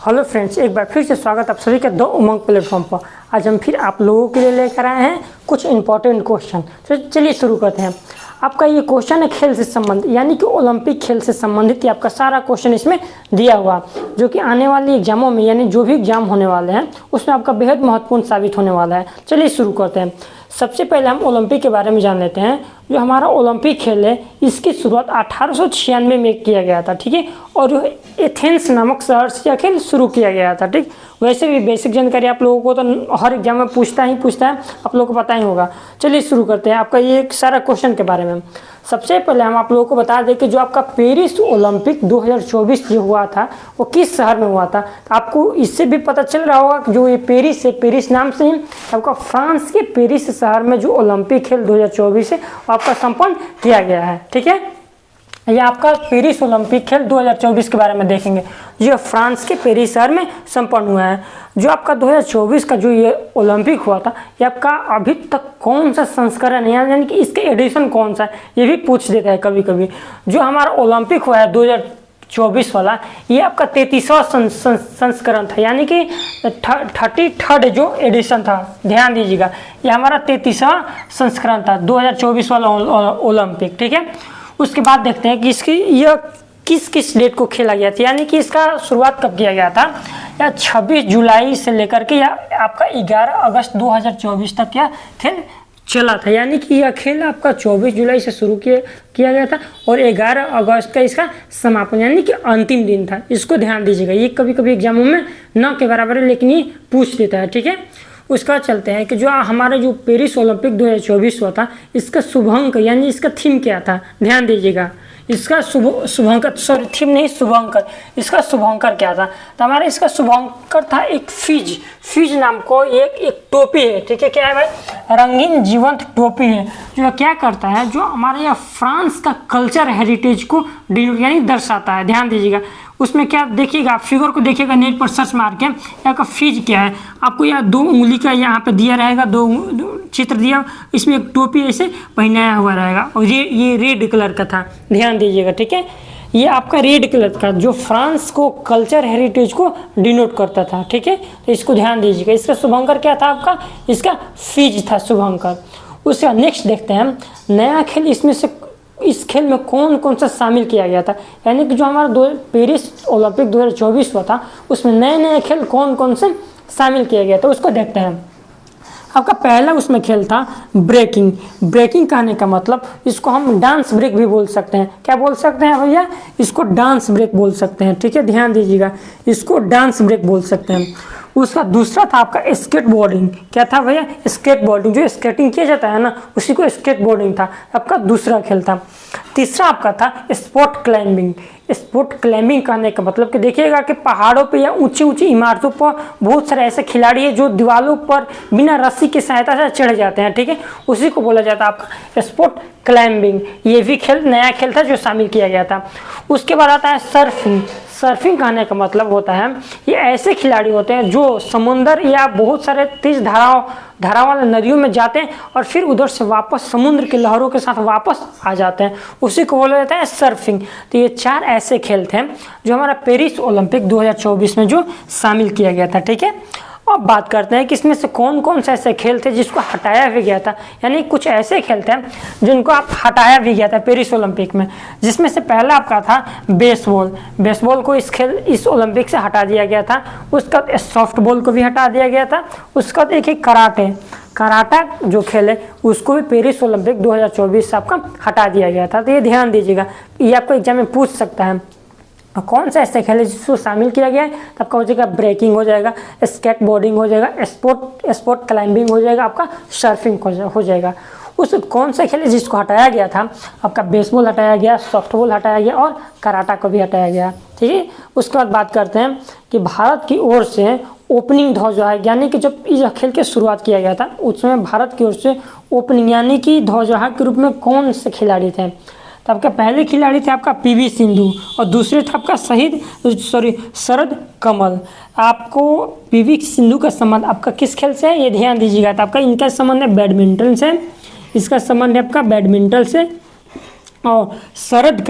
Hello friends, एक बार फिर से स्वागत आप सभी का द उमंग प्लेटफॉर्म पर। आज हम फिर आप लोगों के लिए लेकर आए हैं कुछ इंपॉर्टेंट क्वेश्चन। तो चलिए शुरू करते हैं। आपका ये क्वेश्चन है खेल से संबंधित, यानी कि ओलंपिक खेल से संबंधित ही आपका सारा क्वेश्चन इसमें दिया हुआ, जो कि आने वाले एग्जामों में यानी जो भी एग्जाम होने वाले हैं उसमें आपका बेहद महत्वपूर्ण साबित होने वाला है। चलिए शुरू करते हैं। सबसे पहले हम ओलंपिक के बारे में जान लेते हैं। जो हमारा ओलंपिक खेल है इसकी शुरुआत 1896 में किया गया था, ठीक है। और जो एथेंस नामक शहर से यह खेल शुरू किया गया था, ठीक। वैसे भी बेसिक जानकारी आप लोगों को तो हर एग्जाम में पूछता है, आप लोगों को पता ही होगा। चलिए शुरू करते हैं आपका ये सारा क्वेश्चन के बारे में। सबसे पहले हम आप लोगों को बता दें कि जो आपका पेरिस ओलंपिक 2024 जो हुआ था वो किस शहर में हुआ था। तो आपको इससे भी पता चल रहा होगा कि जो ये पेरिस है, पेरिस नाम से ही आपका फ्रांस के पेरिस शहर में जो ओलंपिक खेल 2024 है वो आपका संपन्न किया गया है, ठीक है। ये आपका पेरिस ओलंपिक खेल 2024 के बारे में देखेंगे, जो फ्रांस के पेरिस शहर में संपन्न हुआ है। जो आपका 2024 का जो ये ओलंपिक हुआ था, ये आपका अभी तक कौन सा संस्करण है, यानी कि इसके एडिशन कौन सा है, ये भी पूछ देता है कभी कभी। जो हमारा ओलंपिक हुआ है 2024 वाला, ये आपका 33वां संस्करण था, यानी कि 33rd जो एडिशन था। ध्यान दीजिएगा, ये हमारा 33वां संस्करण था 2024 वाला ओलंपिक, ठीक है। उसके बाद देखते हैं कि इसकी यह किस किस डेट को खेला गया था, यानी कि इसका शुरुआत कब किया गया था। या 26 जुलाई से लेकर के या आपका 11 अगस्त 2024 तक यह खेल चला था, यानी कि यह खेल आपका 24 जुलाई से शुरू किया गया था और 11 अगस्त का इसका समापन, यानी कि अंतिम दिन था। इसको ध्यान दीजिएगा, ये कभी कभी एग्जामों में न के बराबर है लेकिन ये पूछ देता है, ठीक है। उसका चलते हैं कि जो हमारा जो पेरिस ओलंपिक 2024 हुआ था, इसका शुभांक यानी इसका थीम क्या था। ध्यान दीजिएगा, इसका शुभांकर, सॉरी थीम नहीं, शुभांकर। इसका शुभांकर क्या था, तो हमारा इसका शुभांकर था एक फिज नाम को एक टोपी है, ठीक है। क्या है भाई, रंगीन जीवंत टोपी है, जो क्या करता है, जो हमारे यहाँ फ्रांस का कल्चर हेरिटेज को यानी दर्शाता है। ध्यान दीजिएगा, उसमें क्या देखिएगा, फिगर को देखिएगा, नेट पर सर्च मार के यहाँ का फिज क्या है, आपको यहाँ 2 उंगली का यहाँ पे दिया रहेगा, दो चित्र दिया, इसमें एक टोपी ऐसे पहनाया हुआ रहेगा और ये रेड कलर का था। ध्यान दीजिएगा, ठीक है। ये आपका रेड कलर का जो फ्रांस को कल्चर हेरिटेज को डिनोट करता था, ठीक है। तो इसको ध्यान दीजिएगा। इसका शुभांकर क्या था आपका, इसका फिज था शुभांकर। उसका नेक्स्ट देखते हैं हम नया खेल, इसमें से इस खेल में कौन कौन सा शामिल किया गया था, यानी कि जो हमारा पेरिस ओलंपिक 2024 हुआ था उसमें नए नए खेल कौन कौन से शामिल किया गया था, उसको देखते हैं। आपका पहला उसमें खेल था ब्रेकिंग कहने का मतलब इसको हम डांस ब्रेक भी बोल सकते हैं। क्या बोल सकते हैं भैया, इसको डांस ब्रेक बोल सकते हैं, ठीक है। ध्यान दीजिएगा, इसको डांस ब्रेक बोल सकते हैं। उसका दूसरा था आपका स्केटबोर्डिंग। क्या था भैया, स्केटबोर्डिंग, जो स्केटिंग किया जाता है ना उसी को स्केटबोर्डिंग था, आपका दूसरा खेल था। तीसरा आपका था स्पोर्ट क्लाइंबिंग कहने का मतलब कि देखिएगा कि पहाड़ों पे या ऊंची ऊंची इमारतों पर बहुत सारे ऐसे खिलाड़ी हैं जो दीवारों पर बिना रस्सी की सहायता से चढ़ जाते हैं, ठीक है। उसी को बोला जाता है आपका स्पोर्ट क्लाइंबिंग। ये भी खेल नया खेल था जो शामिल किया गया था। उसके बाद आता है सर्फिंग कहने का मतलब होता है ये ऐसे खिलाड़ी होते हैं जो समुंदर या बहुत सारे तेज धारा वाले नदियों में जाते हैं और फिर उधर से वापस समुद्र की लहरों के साथ वापस आ जाते हैं, उसी को बोला जाता है सर्फिंग। तो ये 4 ऐसे खेल थे जो हमारा पेरिस ओलंपिक 2024 में जो शामिल किया गया था, ठीक है। अब बात करते हैं कि इसमें से कौन कौन से ऐसे खेल थे जिसको हटाया भी गया था, यानी कुछ ऐसे खेल थे जिनको आप हटाया भी गया था पेरिस ओलंपिक में। जिसमें से पहला आपका था बेसबॉल को इस ओलंपिक से हटा दिया गया था। उसका सॉफ्टबॉल को भी हटा दिया गया था। उसका देखिए कराटा जो खेल है उसको भी पेरिस ओलंपिक 2024 से आपका हटा दिया गया था। तो ये ध्यान दीजिएगा, ये आपको एग्जाम में पूछ सकता है कौन सा ऐसे खेल है जिसको शामिल किया गया है। तो आपका हो जाएगा ब्रेकिंग हो जाएगा, स्केटबोर्डिंग हो जाएगा, स्पोर्ट क्लाइंबिंग हो जाएगा, आपका सर्फिंग हो जाएगा। उस कौन सा खेल है जिसको हटाया गया था, आपका बेसबॉल हटाया गया, सॉफ्टबॉल हटाया गया और कराटा को भी हटाया गया, ठीक है। उसके बाद बात करते हैं कि भारत की ओर से ओपनिंग ध्वजवाहक, यानी कि जब इस खेल की शुरुआत किया गया था उसमें भारत की ओर से ओपनिंग यानी कि ध्वजवाहक के रूप में कौन से खिलाड़ी थे। तो आपका पहले खिलाड़ी थे आपका पीवी सिंधु और दूसरे थे आपका शरद कमल। आपको पीवी सिंधु का संबंध आपका किस खेल से है ये ध्यान दीजिएगा। तो आपका इनका संबंध है बैडमिंटन से, इसका संबंध है आपका बैडमिंटन से। और शरद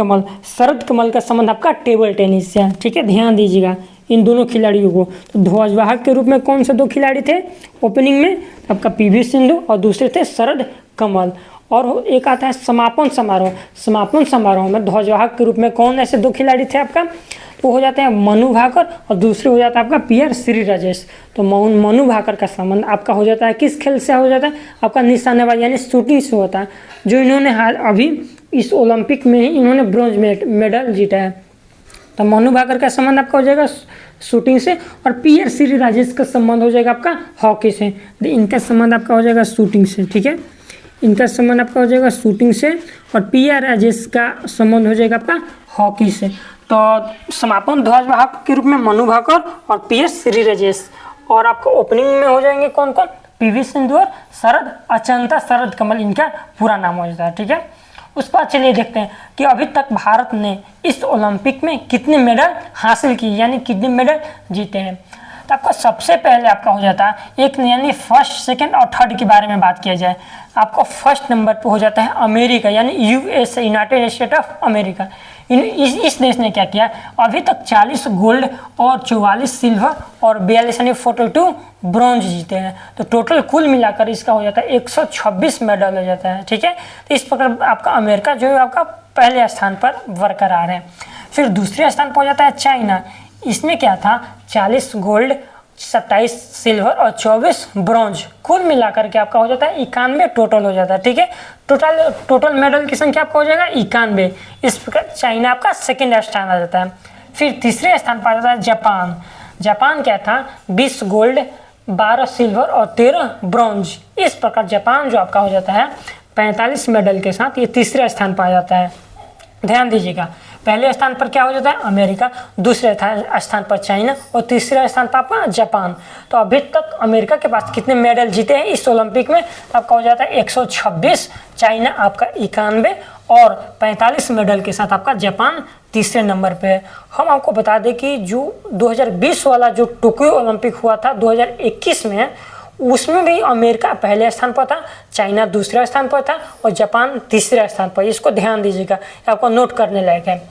कमल का संबंध आपका टेबल टेनिस से है, ठीक है, ध्यान दीजिएगा। इन दोनों खिलाड़ियों को। तो ध्वजवाहक के रूप में कौन से 2 खिलाड़ी थे ओपनिंग में? आपका पीवी सिंधु और दूसरे थे शरद कमल। और एक आता है समापन समारोह। समापन समारोह में ध्वजवाहक के रूप में कौन ऐसे 2 खिलाड़ी थे आपका? तो हो जाते हैं मनु भाकर और दूसरे हो जाता है आपका पीआर श्री राजेश। तो मनु भाकर का संबंध आपका हो जाता है किस खेल से हो जाता है? आपका निशानेबाजी यानी शूटिंग से होता है, जो इन्होंने हाल अभी इस ओलंपिक में ही इन्होंने ब्रॉन्ज मेडल जीता है। तो मनु भाकर का संबंध आपका हो जाएगा शूटिंग से और पीआर श्री राजेश का संबंध हो जाएगा आपका हॉकी से। इनका संबंध आपका हो जाएगा शूटिंग से, ठीक है। इनका संबंध आपका हो जाएगा शूटिंग से और पीआर राजेश का संबंध हो जाएगा आपका हॉकी से। तो समापन ध्वजवाहक के रूप में मनु भाकर और पीआर श्री राजेश। और आपको ओपनिंग में हो जाएंगे कौन कौन? पीवी सिंधु और अचंता शरद कमल, इनका पूरा नाम हो जाता है, ठीक है। उसके बाद चलिए देखते हैं कि अभी तक भारत ने इस ओलंपिक में कितने मेडल हासिल किए, यानी कितने मेडल जीते हैं। तो आपका सबसे पहले आपका हो जाता है एक, यानी फर्स्ट, सेकंड और थर्ड के बारे में बात किया जाए, आपको फर्स्ट नंबर पे हो जाता है अमेरिका, यानी USA, United state of America. इस देश ने क्या किया? अभी तक 40 गोल्ड और 44 सिल्वर और 42 यानी 42 ब्रॉन्ज जीते हैं। तो टोटल कुल मिलाकर इसका हो जाता है 126 मेडल हो जाता है, ठीक है। तो इस प्रकार आपका अमेरिका जो है आपका पहले स्थान पर बरकरार है। फिर दूसरे स्थान पर हो जाता है चाइना। इसमें क्या था? 40 गोल्ड, 27 सिल्वर और 24 ब्रॉन्ज, कुल मिलाकर के आपका हो जाता है 91 टोटल हो जाता है, ठीक है। टोटल मेडल की संख्या आपका हो जाएगा 91। इस प्रकार चाइना आपका सेकंड स्थान आ जाता है। फिर तीसरे स्थान पर आ जाता है जापान। जापान क्या था? 20 गोल्ड, 12 सिल्वर और 13 ब्रॉन्ज। इस प्रकार जापान जो आपका हो जाता है 45 मेडल के साथ ये तीसरे स्थान पर आ जाता है। ध्यान दीजिएगा, पहले स्थान पर क्या हो जाता है? अमेरिका, दूसरे स्थान पर चाइना और तीसरे स्थान पर आपका जापान। तो अभी तक अमेरिका के पास कितने मेडल जीते हैं इस ओलंपिक में? तो आपका हो जाता है 126, चाइना आपका 91 और 45 मेडल के साथ आपका जापान तीसरे नंबर पे है। हम आपको बता दें कि जो 2020 वाला जो टोक्यो ओलंपिक हुआ था 2021 में, उसमें भी अमेरिका पहले स्थान पर था, चाइना दूसरे स्थान पर था और जापान तीसरे स्थान पर। इसको ध्यान दीजिएगा, आपको नोट करने लायक है।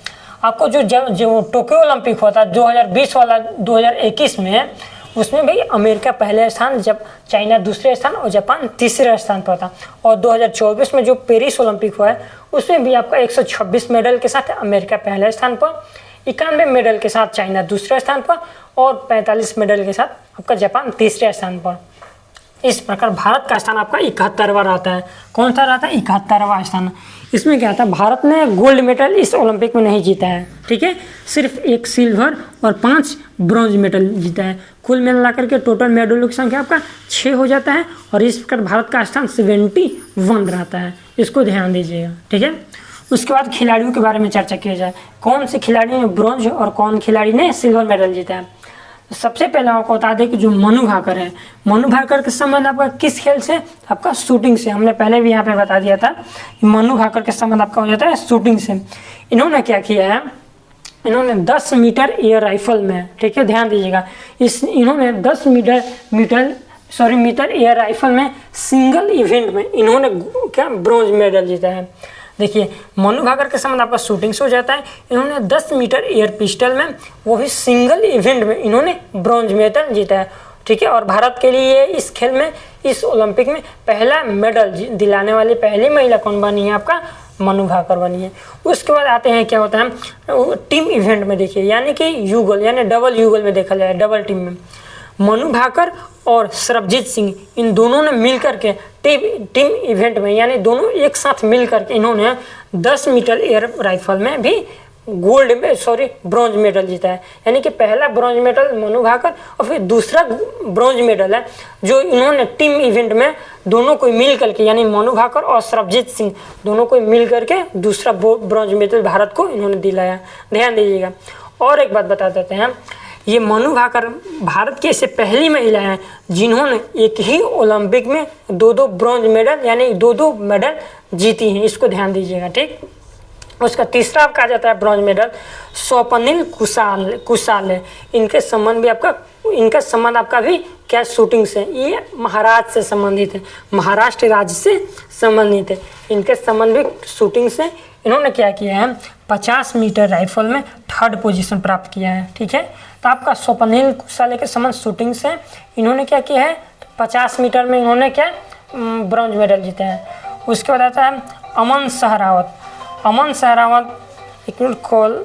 आपको जो टोक्यो ओलंपिक हुआ था 2020 वाला 2021 में, उसमें भी अमेरिका पहले स्थान, जब चाइना दूसरे स्थान और जापान तीसरे स्थान पर था। और 2024 में जो पेरिस ओलंपिक हुआ है उसमें भी आपका 126 मेडल के साथ अमेरिका पहले स्थान पर, 91 मेडल के साथ चाइना दूसरे स्थान पर और 45 मेडल के साथ आपका जापान तीसरे स्थान पर। इस प्रकार भारत का स्थान आपका 71वां रहता है। कौन सा रहता है? 71वां स्थान। इसमें क्या था? भारत ने गोल्ड मेडल इस ओलंपिक में नहीं जीता है, ठीक है। सिर्फ 1 सिल्वर और 5 ब्रॉन्ज मेडल जीता है। कुल मिलाकर के टोटल मेडलों की संख्या आपका 6 हो जाता है और इस प्रकार भारत का स्थान 71 रहता है। इसको ध्यान दीजिएगा, ठीक है। उसके बाद खिलाड़ियों के बारे में चर्चा किया जाए, कौन से खिलाड़ी ने ब्रॉन्ज और कौन खिलाड़ी ने सिल्वर मेडल जीता है। सबसे पहले आपको बता दें कि जो मनु भाकर है, मनु भाकर का संबंध आपका किस खेल से? आपका शूटिंग से। हमने पहले भी यहाँ पे बता दिया था कि मनु भाकर का संबंध आपका हो जाता है शूटिंग से। इन्होंने क्या किया है? इन्होंने 10 मीटर एयर राइफल में, ठीक है, ध्यान दीजिएगा, इन्होंने 10 मीटर एयर राइफल में सिंगल इवेंट में इन्होंने क्या ब्रॉन्ज मेडल जीता है। देखिए, मनु भाकर के संबंध आपका शूटिंग से हो जाता है। इन्होंने 10 मीटर एयर पिस्टल में, वो भी सिंगल इवेंट में, इन्होंने ब्रॉन्ज मेडल जीता है, ठीक है। और भारत के लिए इस खेल में, इस ओलंपिक में पहला मेडल दिलाने वाली पहली महिला कौन बनी है? आपका मनु भाकर बनी है। उसके बाद आते हैं क्या होता है टीम इवेंट में। देखिए, यानी कि युगल, यानी डबल युगल में देखा जाए, डबल टीम में मनु भाकर और सरबजीत सिंह, इन दोनों ने मिलकर के टीम इवेंट में, यानी दोनों एक साथ मिलकर के इन्होंने 10 मीटर एयर राइफल में भी ब्रॉन्ज मेडल जीता है। यानी कि पहला ब्रॉन्ज मेडल मनु भाकर और फिर दूसरा ब्रॉन्ज मेडल है जो इन्होंने टीम इवेंट में दोनों को मिल करके, यानी मनु भाकर और सरबजीत सिंह दोनों को मिल करके दूसरा ब्रॉन्ज मेडल भारत को इन्होंने दिलाया। ध्यान दीजिएगा। और एक बात बता देते हैं, ये मनु भाकर भारत की ऐसे पहली महिला हैं जिन्होंने एक ही ओलंपिक में 2-2 ब्रॉन्ज मेडल, यानी 2-2 मेडल जीती हैं। इसको ध्यान दीजिएगा, ठीक। उसका तीसरा आपका आ जाता है ब्रॉन्ज मेडल स्वप्निल कुशाल है। इनका संबंध आपका भी क्या शूटिंग से, ये महाराष्ट्र से संबंधित है, महाराष्ट्र राज्य से संबंधित है। इनके संबंध भी शूटिंग से, इन्होंने क्या किया है, 50 मीटर राइफल में 3rd पोजीशन प्राप्त किया है। ठीक है, तो आपका स्वप्निल कुसाले के संबंध शूटिंग से इन्होंने क्या किया है, 50 मीटर में इन्होंने क्या ब्रॉन्ज मेडल जीता है। उसके बाद आता है अमन सहरावत। अमन सहरावत एक मिनट कॉल,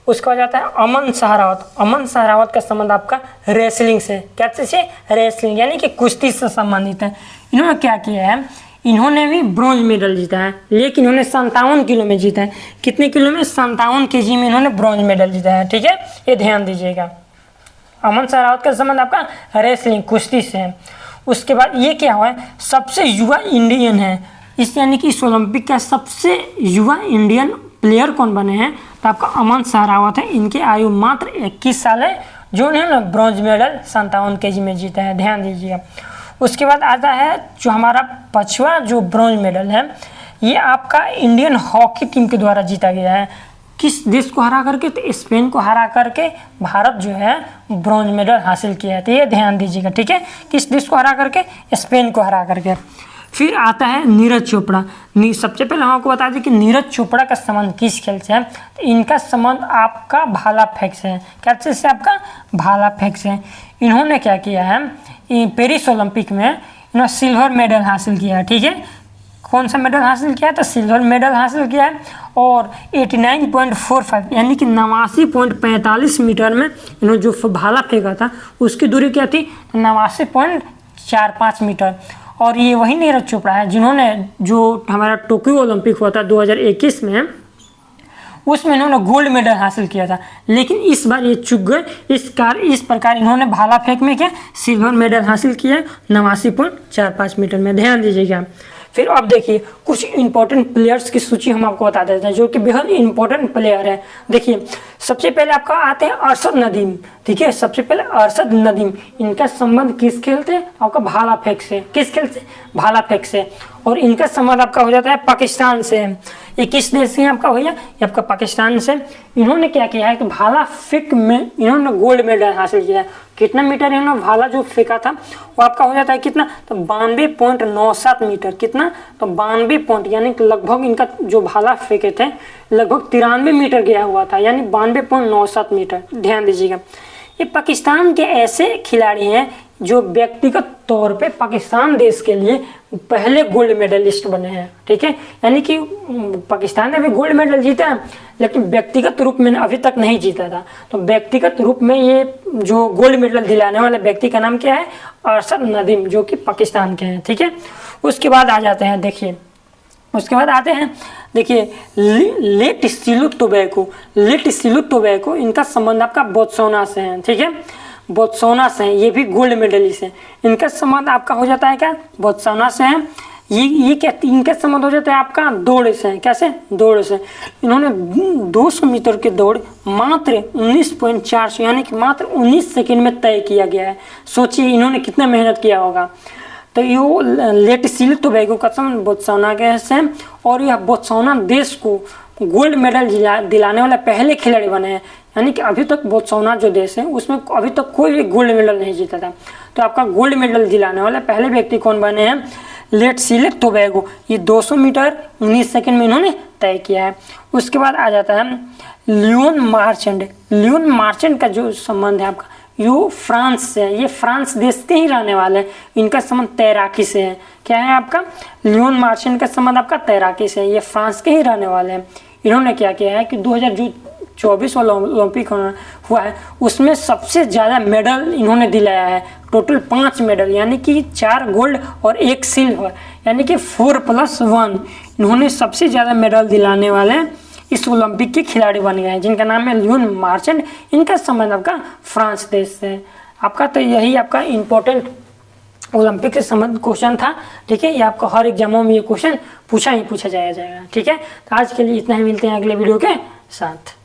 उसके बाद आता है अमन सहरावत। अमन सहरावत का संबंध आपका रेसलिंग से, कैसे से, रेसलिंग यानी कि कुश्ती से संबंधित है। इन्होंने क्या किया है, इन्होंने भी ब्रॉन्ज मेडल जीता है, लेकिन इन्होंने 57 किलो में जीता है। कितने किलो में, 57 kg में इन्होंने ब्रॉन्ज मेडल जीता है। ठीक है, ये ध्यान दीजिएगा। अमन सहरावत का संबंध आपका रेसलिंग, कुश्ती से है। उसके बाद ये क्या हुआ है, सबसे युवा इंडियन है इस, यानी कि इस ओलंपिक का सबसे युवा इंडियन प्लेयर कौन बने हैं, तो आपका अमन सहरावत है। इनकी आयु मात्र 21 साल है, जो उन्होंने ब्रॉन्ज मेडल 57 kg में जीता है, ध्यान दीजिएगा। उसके बाद आता है जो हमारा 5वां जो ब्रॉन्ज मेडल है, ये आपका इंडियन हॉकी टीम के द्वारा जीता गया है। किस देश को हरा करके, तो स्पेन को हरा करके भारत जो है ब्रॉन्ज मेडल हासिल किया है। तो ये ध्यान दीजिएगा। ठीक है, किस देश को हरा करके, स्पेन को हरा करके। फिर आता है नीरज चोपड़ा। सबसे पहले हम आपको बता दें कि नीरज चोपड़ा का संबंध किस खेल से है, तो इनका संबंध आपका भाला फेंक से है। क्या चीज़ से, आपका भाला फेंक से। इन्होंने क्या किया है, पेरिस ओलंपिक में इन्होंने सिल्वर मेडल हासिल किया है। ठीक है, कौन सा मेडल हासिल किया है, तो सिल्वर मेडल हासिल किया है। और 89.45 यानी कि 89.45 मीटर में इन्होंने जो भाला फेंका था उसकी दूरी क्या थी, 89.45 मीटर। और ये वही नीरज चोपड़ा है जिन्होंने, जो हमारा टोक्यो ओलंपिक हुआ था 2021 में, उसमें इन्होंने गोल्ड मेडल हासिल किया था, लेकिन इस बार ये चूक गए। इस प्रकार इन्होंने भाला फेंक में क्या सिल्वर मेडल हासिल किया 89.45 मीटर में, ध्यान दीजिएगा। फिर अब देखिए कुछ इंपॉर्टेंट प्लेयर्स की सूची हम आपको बता देते हैं जो कि बेहद इंपॉर्टेंट प्लेयर है। देखिए सबसे पहले आपका आते हैं अरशद नदीम। ठीक है, सबसे पहले अरशद नदीम, इनका संबंध किस खेल से, आपका भाला फेंक से। किस खेल से, भाला फेंक से। और इनका संबंध आपका हो जाता है पाकिस्तान से। ये किस देश से आपका भैया, ये आपका पाकिस्तान से। इन्होंने क्या किया है कि भाला फेंक में इन्होंने गोल्ड मेडल हासिल किया है। कितना मीटर इन्होंने भाला जो फेंका था वो आपका हो जाता है कितना, तो 92.97 मीटर। कितना, तो 92 पॉइंट, यानी कि लगभग इनका जो भाला फेंके थे लगभग 93 मीटर गया हुआ था, यानी 92.97 मीटर। ध्यान दीजिएगा। ये पाकिस्तान के ऐसे खिलाड़ी हैं जो व्यक्तिगत तौर पे पाकिस्तान देश के लिए पहले गोल्ड मेडलिस्ट बने हैं। ठीक है, यानी कि पाकिस्तान ने भी गोल्ड मेडल जीता है, लेकिन व्यक्तिगत रूप में अभी तक नहीं जीता था। तो व्यक्तिगत रूप में ये जो गोल्ड मेडल दिलाने वाले व्यक्ति का नाम क्या है, अरशद नदीम, जो कि पाकिस्तान के हैं। ठीक है, उसके बाद आ जाते हैं, देखिए उसके बाद आते हैं, देखिए लेटिसिलु टोबैको, इनका संबंध आपका बोत्सवाना से है। ठीक है, बोत्सवाना से है, ये भी गोल्ड मेडलिस्ट है। इनका संबंध आपका हो जाता है क्या, बोत्सवाना से है। ये क्या, इनका संबंध हो जाता है आपका दौड़ से। कैसे, दौड़ से। इन्होंने 200 मीटर की दौड़ मात्र 19.4 यानी कि मात्र 19 सेकंड में तय किया गया है। सोचिए इन्होंने कितना मेहनत किया होगा। तो ये लेटिसिलु टोबैको का संबंध बोत्सवाना के से, और यह बोत्सवाना देश को गोल्ड मेडल दिलाने वाला पहले खिलाड़ी बने हैं। यानी कि अभी तक बोत्सवाना जो देश है उसमें अभी तक कोई भी गोल्ड मेडल नहीं जीता था। तो आपका गोल्ड मेडल दिलाने वाले पहले व्यक्ति कौन बने हैं, लेटिसिलु टोबैको। ये 200 मीटर 19 सेकंड में इन्होंने तय किया है। उसके बाद आ जाता है लियोन मार्चेंट का जो संबंध है आपका, यो फ्रांस से है। ये फ्रांस देश के ही रहने वाले हैं। इनका संबंध तैराकी से है। क्या है आपका, लियोन मार्चेंट का संबंध आपका तैराकी से है। ये फ्रांस के ही रहने वाले हैं। इन्होंने क्या किया है कि 2024 वाला ओलंपिक हुआ है उसमें सबसे ज़्यादा मेडल इन्होंने दिलाया है। टोटल 5 मेडल, यानी कि 4 गोल्ड और 1 सिल्वर, यानी कि 4+1 इन्होंने सबसे ज़्यादा मेडल दिलाने वाले इस ओलंपिक के खिलाड़ी बन गए हैं, जिनका नाम है लियोन मार्चेंट। इनका संबंध आपका फ्रांस देश से है। आपका तो यही आपका इम्पोर्टेंट ओलंपिक से संबंधित क्वेश्चन था। ठीक है, ये आपको हर एग्जामों में ये क्वेश्चन पूछा जाएगा। ठीक है, तो आज के लिए इतना ही, मिलते हैं अगले वीडियो के साथ।